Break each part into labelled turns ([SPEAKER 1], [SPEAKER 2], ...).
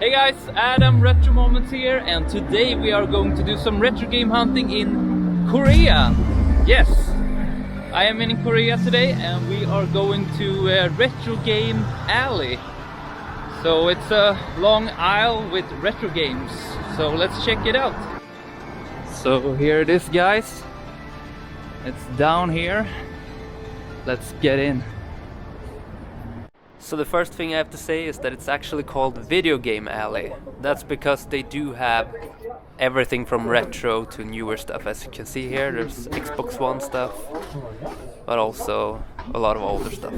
[SPEAKER 1] Hey guys, Adam Retro Moments here, and today we are going to do some retro game hunting in Korea. Yes, I am in Korea today and we are going to Retro Game Alley. So it's a long aisle with retro games, so let's check it out. So here it is, guys. It's down here. Let's get in. So the first thing I have to say is that it's actually called Video Game Alley. That's because they do have everything from retro to newer stuff. As you can see here, there's Xbox One stuff, but also a lot of older stuff.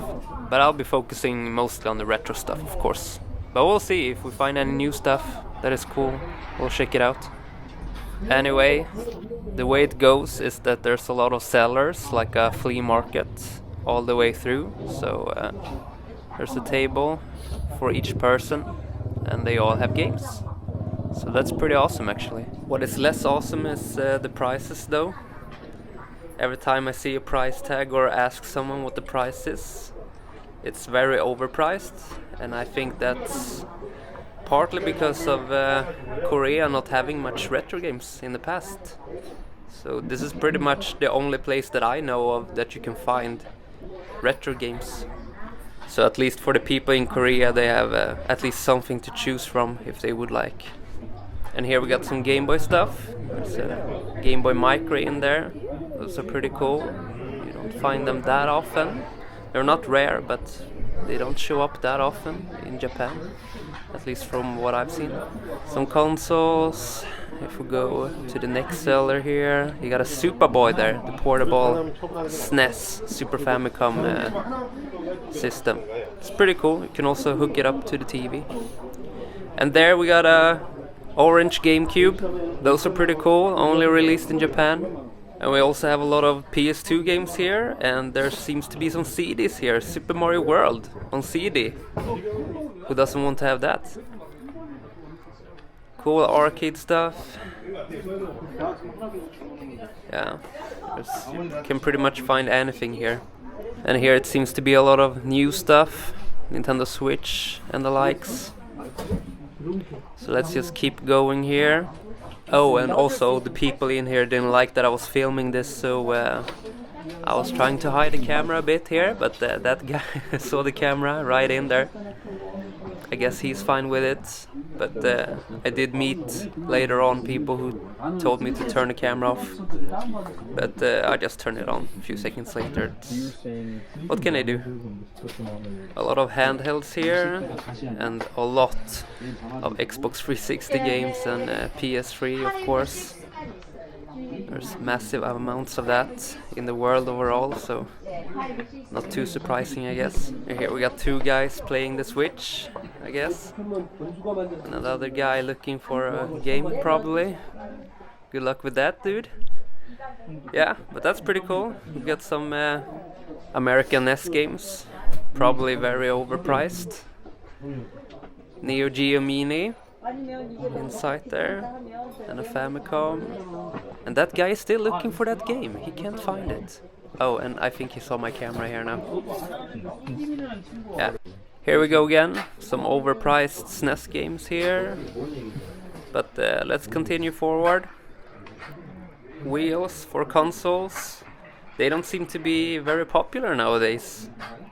[SPEAKER 1] But I'll be focusing mostly on the retro stuff, of course. But we'll see if we find any new stuff that is cool. We'll check it out. Anyway, the way it goes is that there's a lot of sellers, like a flea market, all the way through. So there's a table for each person and they all have games. So that's pretty awesome, actually. What is less awesome is the prices, though. Every time I see a price tag or ask someone what the price is, it's very overpriced, and I think that's partly because of Korea not having much retro games in the past. So this is pretty much the only place that I know of that you can find retro games. So at least for the people in Korea, they have at least something to choose from if they would like. And here we got some Game Boy stuff. There's a Game Boy Micro in there. Those are pretty cool. You don't find them that often. They're not rare, but they don't show up that often in Japan, at least from what I've seen. Some consoles. If we go to the next seller here, you got a Super Boy there, the portable SNES, Super Famicom system. It's pretty cool. You can also hook it up to the TV. And there we got a orange GameCube. Those are pretty cool, only released in Japan. And we also have a lot of PS2 games here, and there seems to be some CDs here. Super Mario World on CD. Who doesn't want to have that? Cool arcade stuff. Yeah, you can pretty much find anything here. And here it seems to be a lot of new stuff, Nintendo Switch and the likes. So let's just keep going here. Oh, and also the people in here didn't like that I was filming this, so I was trying to hide the camera a bit here, but that guy saw the camera right in there. I guess he's fine with it, but I did meet later on people who told me to turn the camera off, but I just turned it on a few seconds later. What can I do? A lot of handhelds here, and a lot of Xbox 360 games and PS3, of course. There's massive amounts of that in the world overall, so not too surprising, I guess. Here we got two guys playing the Switch, I guess. And another guy looking for a game, probably. Good luck with that, dude. Yeah, but that's pretty cool. We got some American NES games, probably very overpriced. Neo Geo Mini inside there, and a Famicom. And that guy is still looking for that game. He can't find it. Oh, and I think he saw my camera here now. Yeah. Here we go again. Some overpriced SNES games here. But let's continue forward. Wheels for consoles. They don't seem to be very popular nowadays.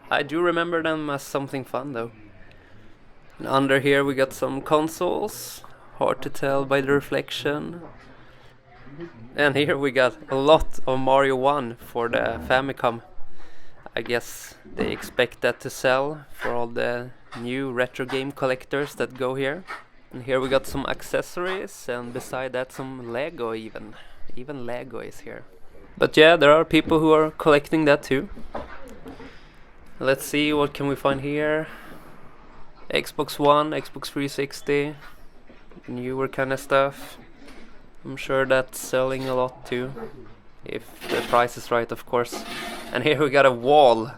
[SPEAKER 1] I do remember them as something fun, though. And under here we got some consoles. Hard to tell by the reflection. And here we got a lot of Mario 1 for the Famicom. I guess they expect that to sell for all the new retro game collectors that go here. And here we got some accessories, and beside that some Lego even. Even Lego is here. But yeah, there are people who are collecting that too. Let's see, what can we find here? Xbox One, Xbox 360, newer kind of stuff. I'm sure that's selling a lot too, if the price is right, of course. And here we got a wall,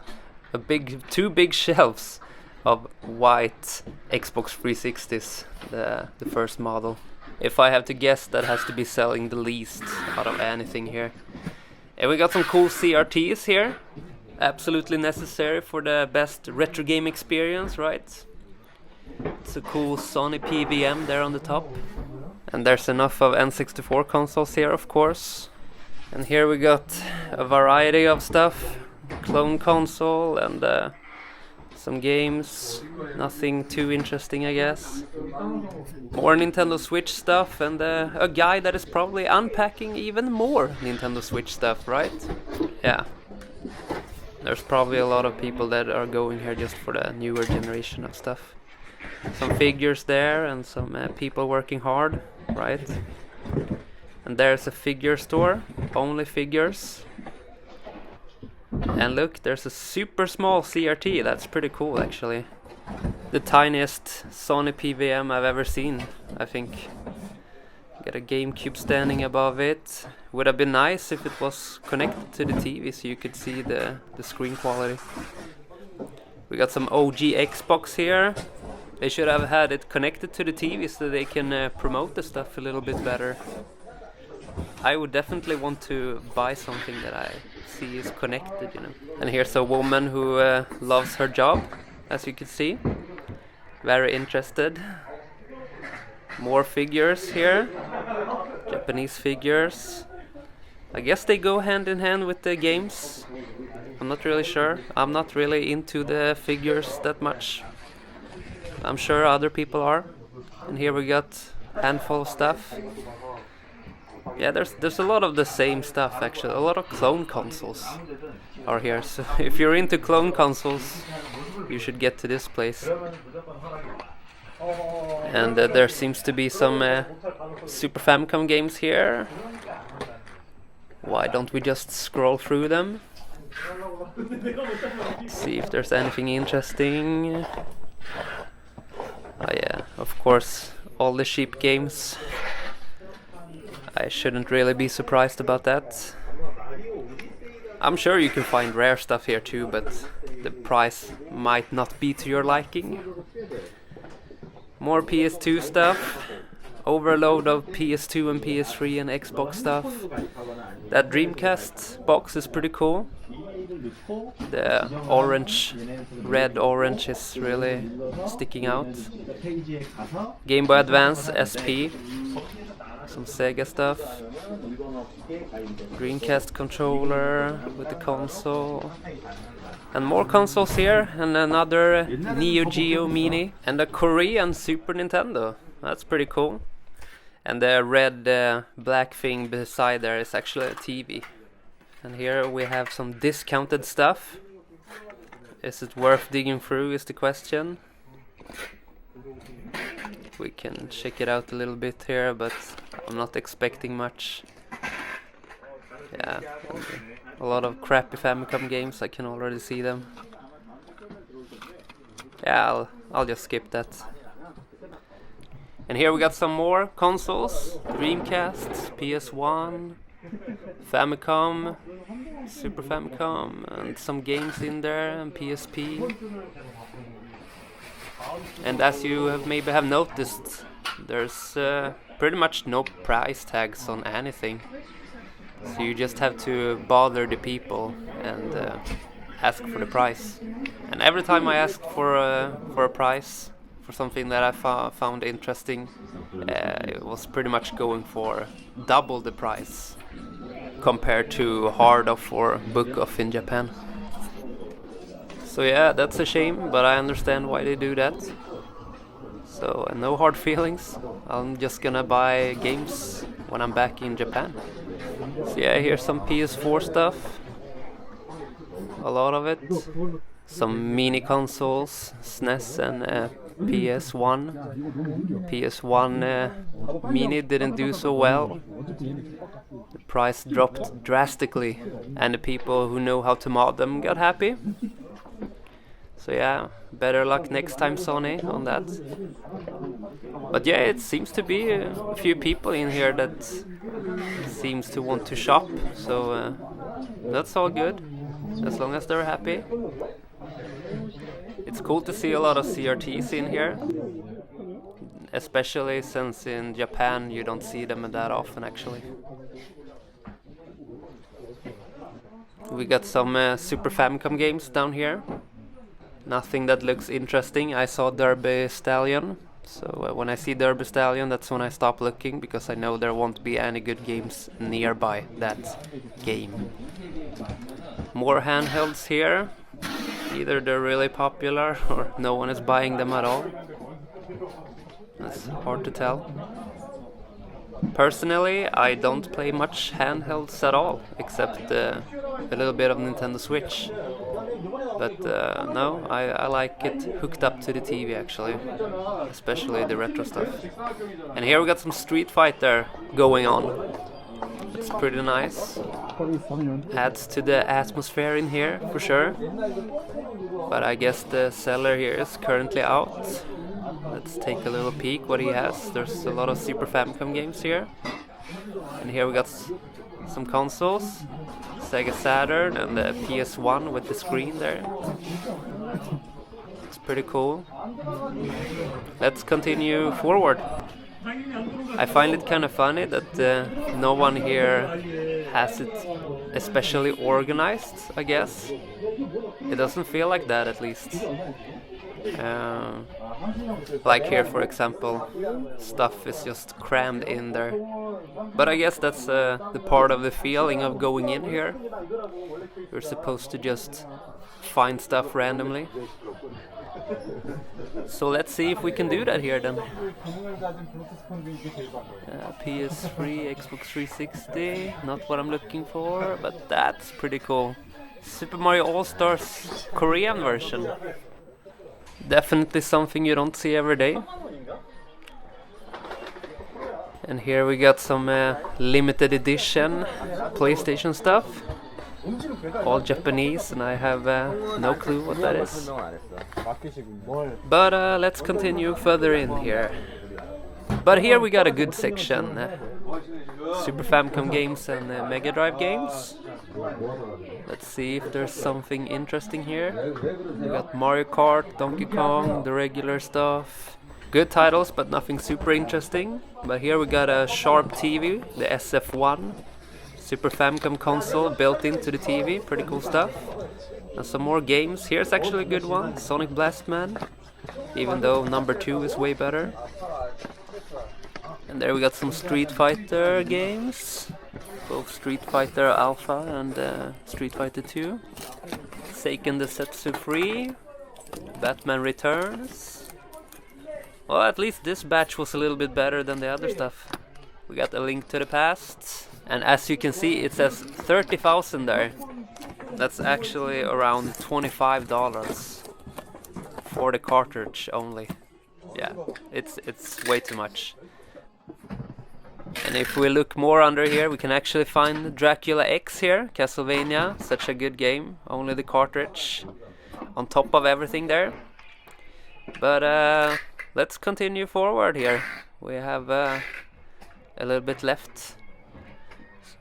[SPEAKER 1] two big shelves of white Xbox 360s, the first model. If I have to guess, that has to be selling the least out of anything here. And we got some cool CRTs here, absolutely necessary for the best retro game experience, right? It's a cool Sony PVM there on the top. And there's enough of N64 consoles here, of course. And here we got a variety of stuff. Clone console and some games. Nothing too interesting, I guess. More Nintendo Switch stuff and a guy that is probably unpacking even more Nintendo Switch stuff, right? Yeah. There's probably a lot of people that are going here just for the newer generation of stuff. Some figures there and some people working hard, right? And there's a figure store, only figures. And look, there's a super small CRT, that's pretty cool actually. The tiniest Sony PVM I've ever seen, I think. Got a GameCube standing above it. Would have been nice if it was connected to the TV so you could see the screen quality. We got some OG Xbox here. They should have had it connected to the TV so they can promote the stuff a little bit better. I would definitely want to buy something that I see is connected, you know. And here's a woman who loves her job, as you can see. Very interested. More figures here. Japanese figures. I guess they go hand in hand with the games. I'm not really sure. I'm not really into the figures that much. I'm sure other people are. And here we got a handful of stuff. Yeah, there's a lot of the same stuff actually. A lot of clone consoles are here. So if you're into clone consoles, you should get to this place. And there seems to be some Super Famicom games here. Why don't we just scroll through them? See if there's anything interesting. Oh yeah, of course, all the cheap games. I shouldn't really be surprised about that. I'm sure you can find rare stuff here too, but the price might not be to your liking. More PS2 stuff. Overload of PS2 and PS3 and Xbox stuff. That Dreamcast box is pretty cool. The orange, red orange is really sticking out. Game Boy Advance SP. Some Sega stuff. Dreamcast controller with the console. And more consoles here, and another Neo Geo Mini, and a Korean Super Nintendo. That's pretty cool. And the red black thing beside there is actually a TV. And here we have some discounted stuff. Is it worth digging through is the question. We can check it out a little bit here, but I'm not expecting much. Yeah, a lot of crappy Famicom games, I can already see them. Yeah, I'll just skip that. And here we got some more consoles. Dreamcast, PS1, Famicom, Super Famicom, and some games in there, and PSP. And as you maybe have noticed, there's pretty much no price tags on anything. So you just have to bother the people and ask for the price. And every time I asked for a price for something that I found interesting, it was pretty much going for double the price compared to hard off or book off in Japan. So yeah, that's a shame, but I understand why they do that. So no hard feelings. I'm just gonna buy games when I'm back in Japan. So yeah, here's some PS4 stuff. A lot of it. Some mini consoles, SNES and PS1. PS1 mini didn't do so well. The price dropped drastically, and the people who know how to mod them got happy. So yeah, better luck next time, Sony, on that. But yeah, it seems to be a few people in here that seems to want to shop, so that's all good, as long as they're happy. It's cool to see a lot of CRTs in here, especially since in Japan you don't see them that often actually. We got some Super Famicom games down here. Nothing that looks interesting. I saw Derby Stallion, so when I see Derby Stallion, that's when I stop looking, because I know there won't be any good games nearby that game. More handhelds here. Either they're really popular or no one is buying them at all. That's hard to tell. Personally, I don't play much handhelds at all, except a little bit of Nintendo Switch. But no, I like it hooked up to the TV actually, especially the retro stuff. And here we got some Street Fighter going on. It's pretty nice. Adds to the atmosphere in here for sure. But I guess the seller here is currently out. Let's take a little peek what he has. There's a lot of Super Famicom games here. And here we got some consoles. Sega Saturn and the PS1 with the screen there. It's pretty cool. Let's continue forward. I find it kind of funny that no one here has it especially organized, I guess. It doesn't feel like that, at least. Like here, for example, stuff is just crammed in there. But I guess that's the part of the feeling of going in here. You're supposed to just find stuff randomly. So let's see if we can do that here then. PS3, Xbox 360, not what I'm looking for, but that's pretty cool. Super Mario All-Stars Korean version. Definitely something you don't see every day. And here we got some limited edition PlayStation stuff. All Japanese, and I have no clue what that is. But let's continue further in here. But here we got a good section. Super Famicom games and Mega Drive games. Let's see if there's something interesting here. We got Mario Kart, Donkey Kong, the regular stuff. Good titles, but nothing super interesting. But here we got a Sharp TV, the SF1. Super Famicom console built into the TV, pretty cool stuff. And some more games. Here's actually a good one, Sonic Blastman, even though number 2 is way better. And there we got some Street Fighter games, both Street Fighter Alpha and Street Fighter 2. Seiken Densetsu 3, Batman Returns. Well, at least this batch was a little bit better than the other stuff. We got A Link to the Past. And as you can see, it says 30,000 there. That's actually around $25 for the cartridge only. Yeah, it's way too much. And if we look more under here, we can actually find Dracula X here, Castlevania, such a good game. Only the cartridge on top of everything there. But let's continue forward here. We have a little bit left.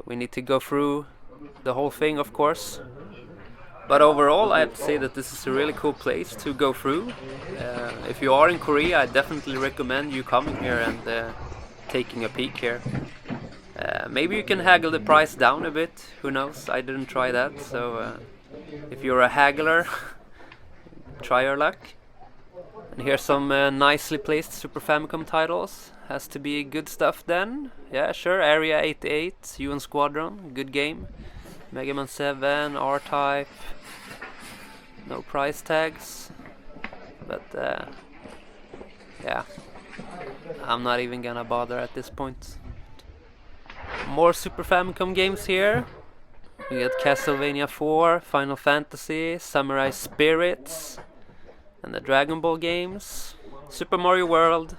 [SPEAKER 1] We need to go through the whole thing, of course. But overall, I have to say that this is a really cool place to go through. If you are in Korea, I definitely recommend you coming here and taking a peek here. Maybe you can haggle the price down a bit, who knows, I didn't try that. So if you're a haggler, try your luck. And here's some nicely placed Super Famicom titles. Has to be good stuff then. Yeah, sure. Area 88, UN Squadron, good game. Mega Man 7, R-Type. No price tags. But yeah, I'm not even gonna bother at this point. More Super Famicom games here. We got Castlevania 4, Final Fantasy, Samurai Spirits, and the Dragon Ball games. Super Mario World.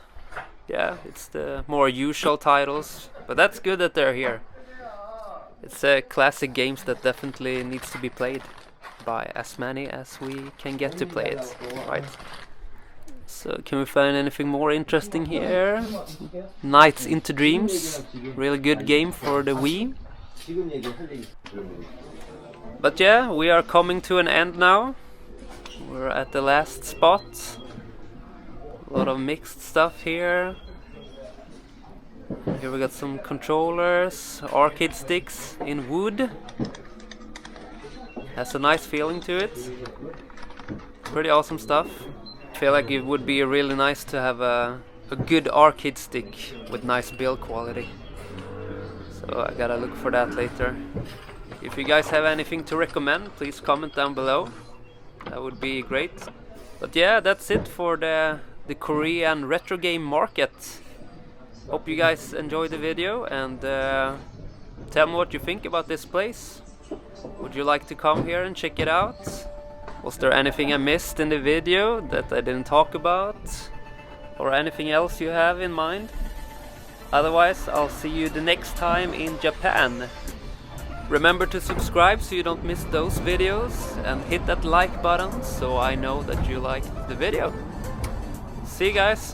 [SPEAKER 1] Yeah, it's the more usual titles, but that's good that they're here. It's classic games that definitely needs to be played by as many as we can get to play it, right? So can we find anything more interesting here? Nights into Dreams, really good game for the Wii. But yeah, we are coming to an end now. We're at the last spot. A lot of mixed stuff here. Here we got some controllers, arcade sticks in wood. Has a nice feeling to it. Pretty awesome stuff. Feel like it would be really nice to have a good arcade stick with nice build quality. So I gotta look for that later. If you guys have anything to recommend, please comment down below. That would be great. But yeah, that's it for the Korean retro game market. Hope you guys enjoyed the video, and tell me what you think about this place. Would you like to come here and check it out? Was there anything I missed in the video that I didn't talk about? Or anything else you have in mind? Otherwise, I'll see you the next time in Japan. Remember to subscribe so you don't miss those videos, and hit that like button so I know that you liked the video. See you guys!